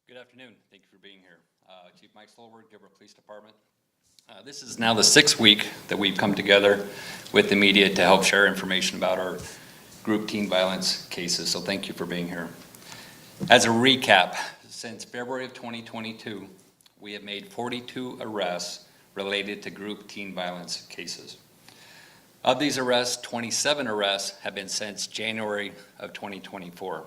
Good afternoon. Thank you for being here. Chief Mike Soelberg, Gilbert Police Department. This is now the 6th week that we've come together with the media to help share information about our group teen violence cases, so thank you for being here. As a recap, since February of 2022, we have made 42 arrests related to group teen violence cases. Of these arrests, 27 arrests have been since January of 2024.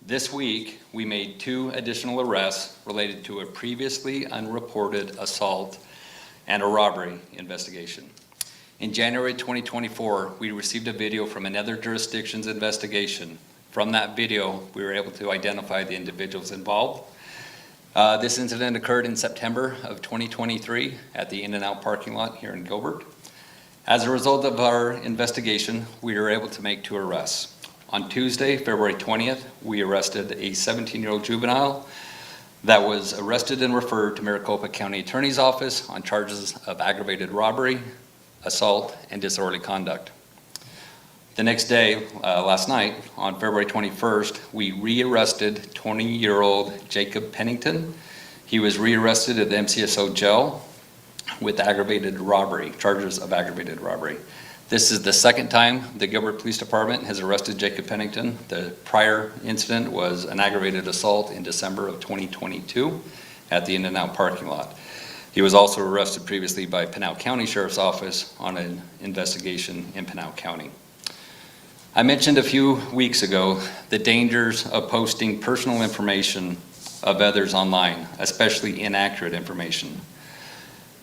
This week, we made 2 additional arrests related to a previously unreported assault and a robbery investigation. In January 2024, we received a video from another jurisdiction's investigation. From that video, we were able to identify the individuals involved. This incident occurred in September of 2023 at the In-N-Out parking lot here in Gilbert. As a result of our investigation, we were able to make 2 arrests. On Tuesday, February 20th, we arrested a 17-year-old juvenile that was arrested and referred to Maricopa County Attorney's Office on charges of aggravated robbery, assault, and disorderly conduct. The next day, last night, on February 21st, we re-arrested 20-year-old Jacob Pennington. He was re-arrested at the MCSO jail with aggravated robbery, charges of aggravated robbery. This is the 2nd time the Gilbert Police Department has arrested Jacob Pennington. The prior incident was an aggravated assault in December of 2022 at the In-N-Out parking lot. He was also arrested previously by Pinal County Sheriff's Office on an investigation in Pinal County. I mentioned a few weeks ago the dangers of posting personal information of others online, especially inaccurate information.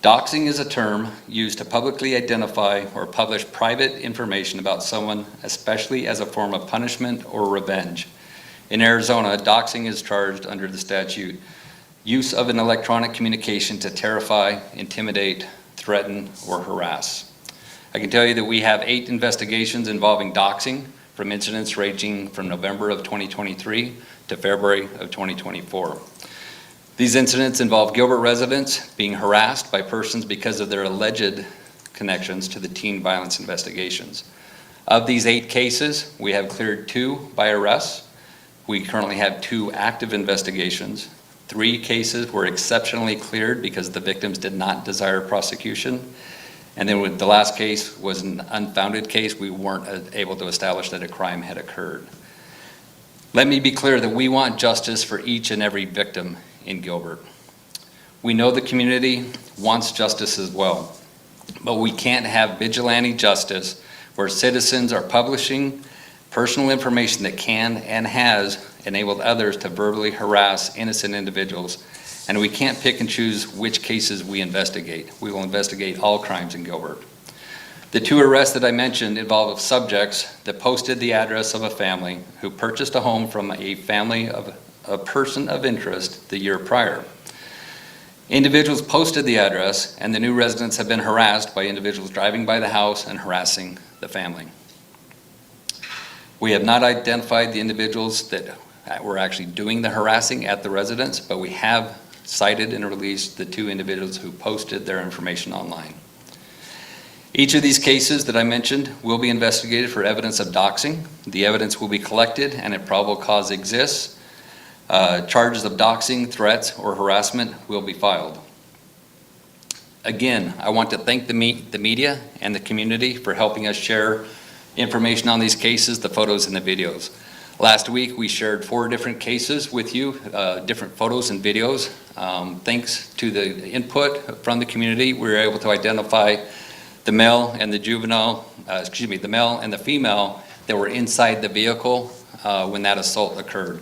Doxing is a term used to publicly identify or publish private information about someone, especially as a form of punishment or revenge. In Arizona, doxing is charged under the statute, use of an electronic communication to terrify, intimidate, threaten, or harass. I can tell you that we have 8 investigations involving doxing from incidents ranging from November of 2023 to February of 2024. These incidents involve Gilbert residents being harassed by persons because of their alleged connections to the teen violence investigations. Of these 8 cases, we have cleared 2 by arrests. We currently have 2 active investigations. 3 cases were exceptionally cleared because the victims did not desire prosecution. And then with the last case was an unfounded case. We weren't able to establish that a crime had occurred. Let me be clear that we want justice for each and every victim in Gilbert. We know the community wants justice as well, but we can't have vigilante justice where citizens are publishing personal information that can and has enabled others to verbally harass innocent individuals, and we can't pick and choose which cases we investigate. We will investigate all crimes in Gilbert. The 2 arrests that I mentioned involve subjects that posted the address of a family who purchased a home from a family of a person of interest the year prior. Individuals posted the address, and the new residents have been harassed by individuals driving by the house and harassing the family. We have not identified the individuals that were actually doing the harassing at the residence, but we have cited and released the 2 individuals who posted their information online. Each of these cases that I mentioned will be investigated for evidence of doxing. The evidence will be collected, and if probable cause exists, charges of doxing, threats, or harassment will be filed. Again, I want to thank the media and the community for helping us share information on these cases, the photos and the videos. Last week, we shared 4 different cases with you, different photos and videos. Thanks to the input from the community, we were able to identify the male and the the male and the female that were inside the vehicle when that assault occurred.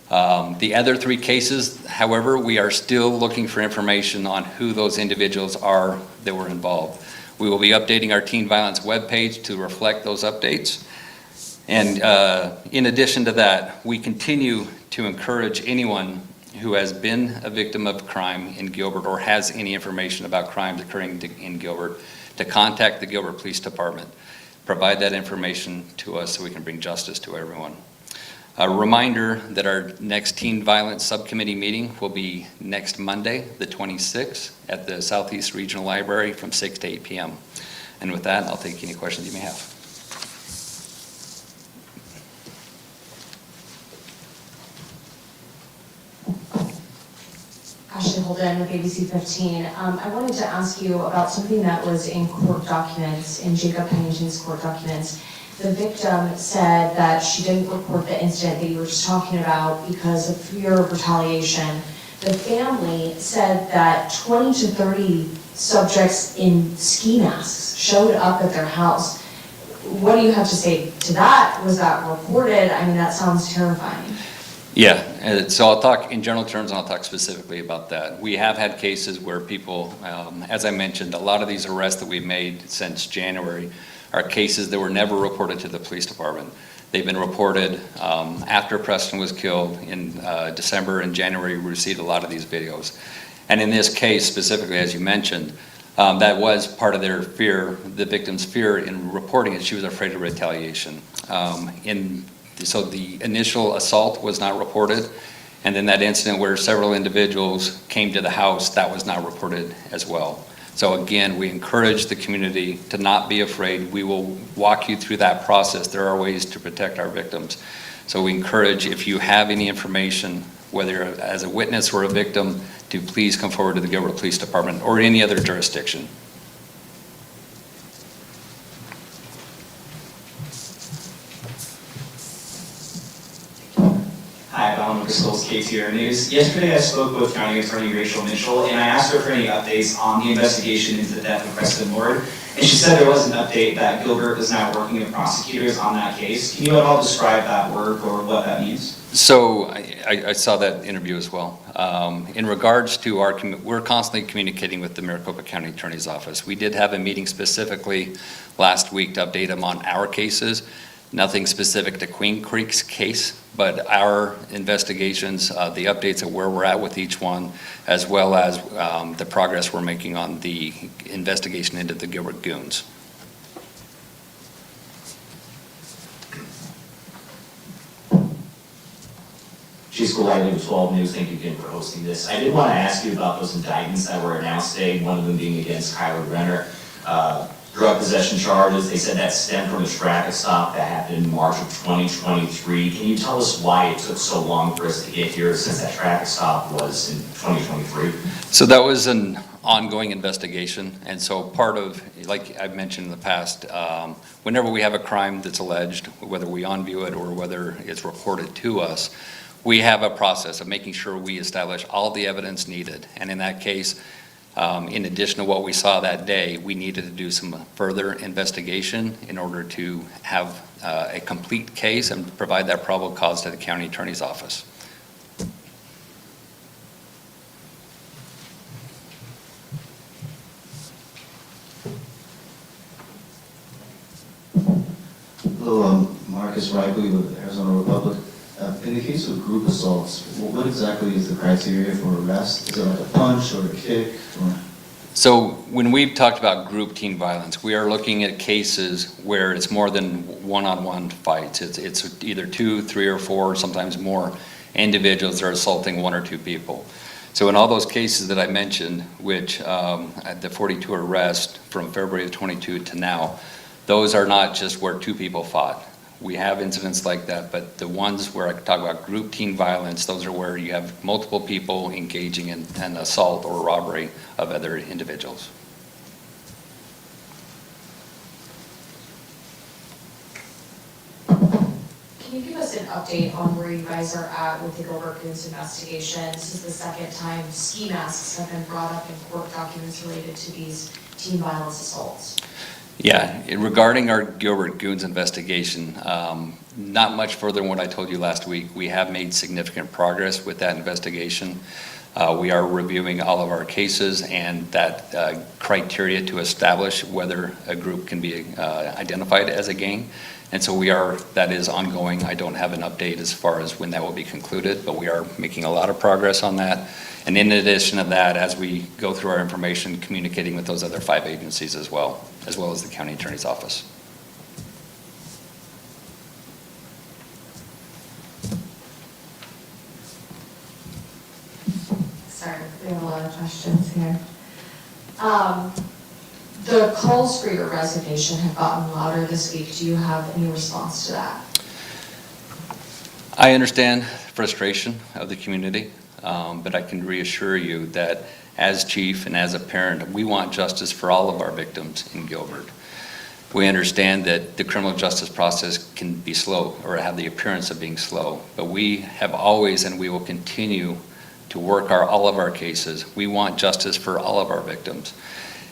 The other 3 cases, however, we are still looking for information on who those individuals are that were involved. We will be updating our teen violence webpage to reflect those updates. And in addition to that, we continue to encourage anyone who has been a victim of crime in Gilbert or has any information about crimes occurring in Gilbert to contact the Gilbert Police Department. Provide that information to us so we can bring justice to everyone. A reminder that our next teen violence subcommittee meeting will be next Monday, the 26th, at the Southeast Regional Library from 6 to 8 p.m. And with that, I'll take any questions you may have. Ashley Holden with ABC 15. I wanted to ask you about something that was in court documents, in Jacob Pennington's court documents. The victim said that she didn't report the incident that you were just talking about because of fear of retaliation. The family said that 20 to 30 subjects in ski masks showed up at their house. What do you have to say to that? Was that reported? I mean, that sounds terrifying. Yeah, and so I'll talk in general terms and I'll talk specifically about that. We have had cases where people, as I mentioned, a lot of these arrests that we've made since January are cases that were never reported to the police department. They've been reported after Preston was killed in December and January. We received a lot of these videos. And in this case specifically, as you mentioned, that was part of their fear, the victim's fear in reporting it. She was afraid of retaliation. So the initial assault was not reported, and then that incident where several individuals came to the house, that was not reported as well. So again, we encourage the community to not be afraid. We will walk you through that process. There are ways to protect our victims. So we encourage, if you have any information, whether as a witness or a victim, to please come forward to the Gilbert Police Department or any other jurisdiction. Hi, Alan Bristol's KTR News. Yesterday I spoke with County Attorney Rachel Mitchell and I asked her for any updates on the investigation into the death of Preston Lord. And she said there was an update that Gilbert is now working with prosecutors on that case. Can you at all describe that work or what that means? So I saw that interview as well. In regards to we're constantly communicating with the Maricopa County Attorney's Office. We did have a meeting specifically last week to update them on our cases. Nothing specific to Queen Creek's case, but our investigations, the updates of where we're at with each one, as well as the progress we're making on the investigation into the Gilbert Goons. Chief Gilbert with 12 News, thank you again for hosting this. I did want to ask you about those indictments that were announced today, one of them being against Kyler Renner. Drug possession charges, they said that stemmed from a traffic stop that happened in March of 2023. Can you tell us why it took so long for us to get here since that traffic stop was in 2023? So that was an ongoing investigation, and so part of, like I've mentioned in the past, whenever we have a crime that's alleged, whether we on-view it or whether it's reported to us, we have a process of making sure we establish all the evidence needed. And in that case, in addition to what we saw that day, we needed to do some further investigation in order to have a complete case and provide that probable cause to the county attorney's office. Hello, I'm Marcus Rigley with Arizona Republic. In the case of group assaults, what exactly is the criteria for arrest? Is it like a punch or a kick? So when we've talked about group teen violence, we are looking at cases where it's more than one-on-one fights. It's either 2, 3, or 4, sometimes more individuals that are assaulting 1 or 2 people. So in all those cases that I mentioned, which the 42 arrests from February of 22 to now, those are not just where 2 people fought. We have incidents like that, but the ones where I talk about group teen violence, those are where you have multiple people engaging in an assault or robbery of other individuals. Can you give us an update on where you guys are at with the Gilbert Goons investigation? This is the second time ski masks have been brought up in court documents related to these teen violence assaults. Yeah, regarding our Gilbert Goons investigation, not much further than what I told you last week. We have made significant progress with that investigation. We are reviewing all of our cases and that criteria to establish whether a group can be identified as a gang. And so that is ongoing. I don't have an update as far as when that will be concluded, but we are making a lot of progress on that. And in addition to that, as we go through our information, communicating with those other 5 agencies as well as the county attorney's office. Sorry, we have a lot of questions here. The calls for your resignation have gotten louder this week. Do you have any response to that? I understand frustration of the community. but I can reassure you that as chief and as a parent, we want justice for all of our victims in Gilbert. We understand that the criminal justice process can be slow or have the appearance of being slow, but we have always and we will continue to work all of our cases. We want justice for all of our victims.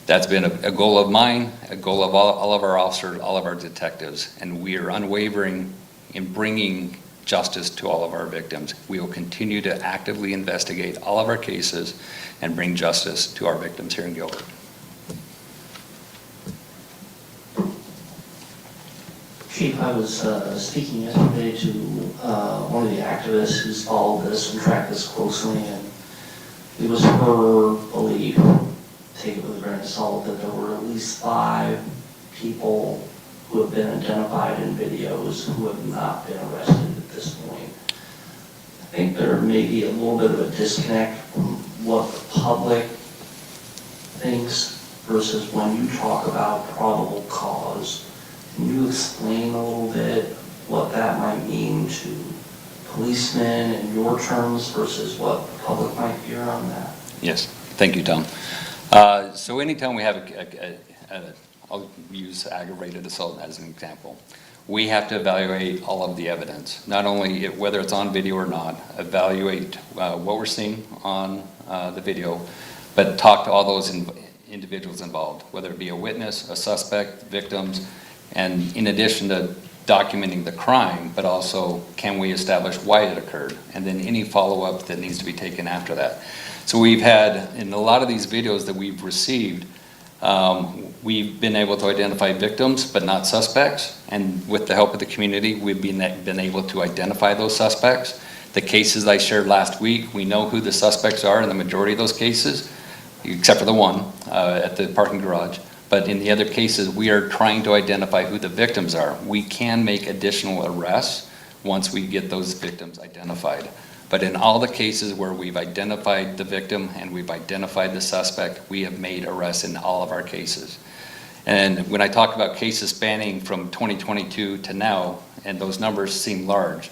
That's been a goal of mine, a goal of all of our officers, all of our detectives, and we are unwavering in bringing justice to all of our victims. We will continue to actively investigate all of our cases and bring justice to our victims here in Gilbert. Chief, I was speaking yesterday to one of the activists who's followed this and tracked this closely, and it was her belief, take it with a grain of salt, that there were at least 5 people who have been identified in videos who have not been arrested at this point. I think there may be a little bit of a disconnect from what the public thinks versus when you talk about probable cause. Can you explain a little bit what that might mean to policemen in your terms versus what the public might hear on that? Yes, thank you, Tom. So anytime we have I'll use aggravated assault as an example, we have to evaluate all of the evidence, not only whether it's on video or not, evaluate what we're seeing on the video, but talk to all those individuals involved, whether it be a witness, a suspect, victims, and in addition to documenting the crime, but also can we establish why it occurred, and then any follow-up that needs to be taken after that. So we've had, in a lot of these videos that we've received, we've been able to identify victims, but not suspects, and with the help of the community, we've been able to identify those suspects. The cases I shared last week, we know who the suspects are in the majority of those cases, except for the one at the parking garage. But in the other cases, we are trying to identify who the victims are. We can make additional arrests once we get those victims identified. But in all the cases where we've identified the victim and we've identified the suspect, we have made arrests in all of our cases. And when I talk about cases spanning from 2022 to now, and those numbers seem large,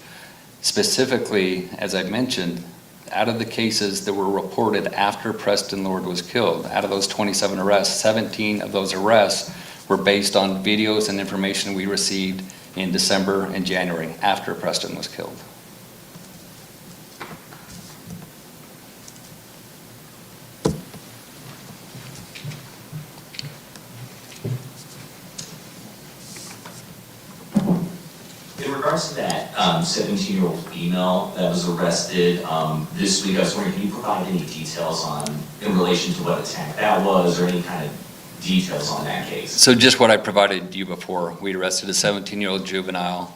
specifically, as I mentioned, out of the cases that were reported after Preston Lord was killed, out of those 27 arrests, 17 of those arrests were based on videos and information we received in December and January after Preston was killed. In regards to that 17-year-old female that was arrested this week, I was wondering, can you provide any details in relation to what attack that was, or any kind of details on that case? So just what I provided you before, we arrested a 17-year-old juvenile.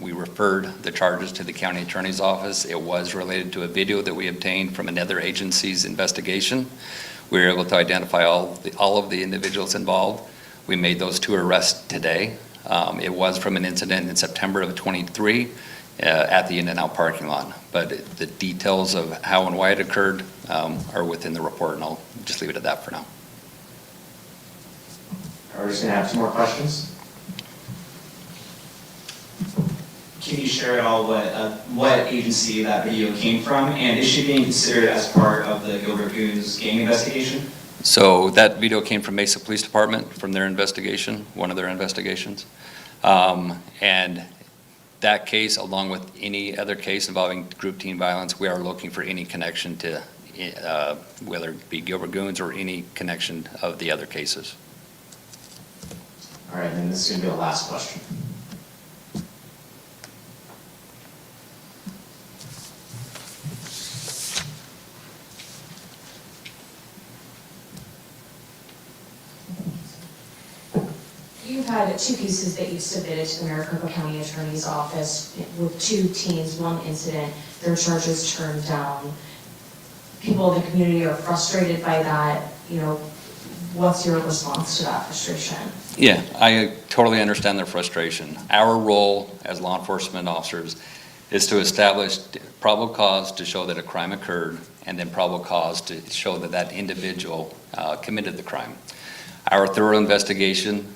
We referred the charges to the county attorney's office. It was related to a video that we obtained from another agency's investigation. We were able to identify all of the individuals involved. We made those 2 arrests today. It was from an incident in September of 23 at the In-N-Out parking lot. But the details of how and why it occurred are within the report, and I'll just leave it at that for now. We're just going to have 2 more questions. Can you share at all what agency that video came from, and is she being considered as part of the Gilbert Goons gang investigation? So that video came from Mesa Police Department, from their investigation, one of their investigations. And that case, along with any other case involving group teen violence, we are looking for any connection to, whether it be Gilbert Goons or any connection of the other cases. All right, and this is going to be the last question. You've had 2 cases that you've submitted to the Maricopa County Attorney's Office with 2 teens, 1 incident, their charges turned down. People in the community are frustrated by that. What's your response to that frustration? Yeah, I totally understand their frustration. Our role as law enforcement officers is to establish probable cause to show that a crime occurred, and then probable cause to show that that individual committed the crime. Our thorough investigation,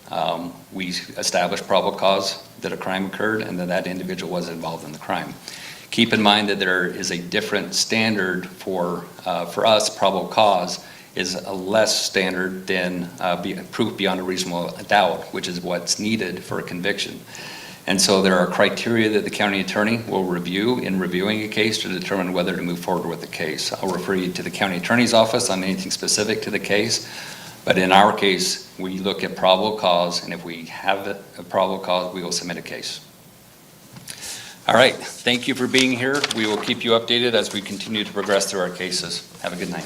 we established probable cause that a crime occurred and that that individual was involved in the crime. Keep in mind that there is a different standard for us, probable cause is a less standard than proof beyond a reasonable doubt, which is what's needed for a conviction. And so there are criteria that the county attorney will review in reviewing a case to determine whether to move forward with the case. I'll refer you to the county attorney's office on anything specific to the case. But in our case, we look at probable cause, and if we have a probable cause, we will submit a case. All right, thank you for being here. We will keep you updated as we continue to progress through our cases. Have a good night.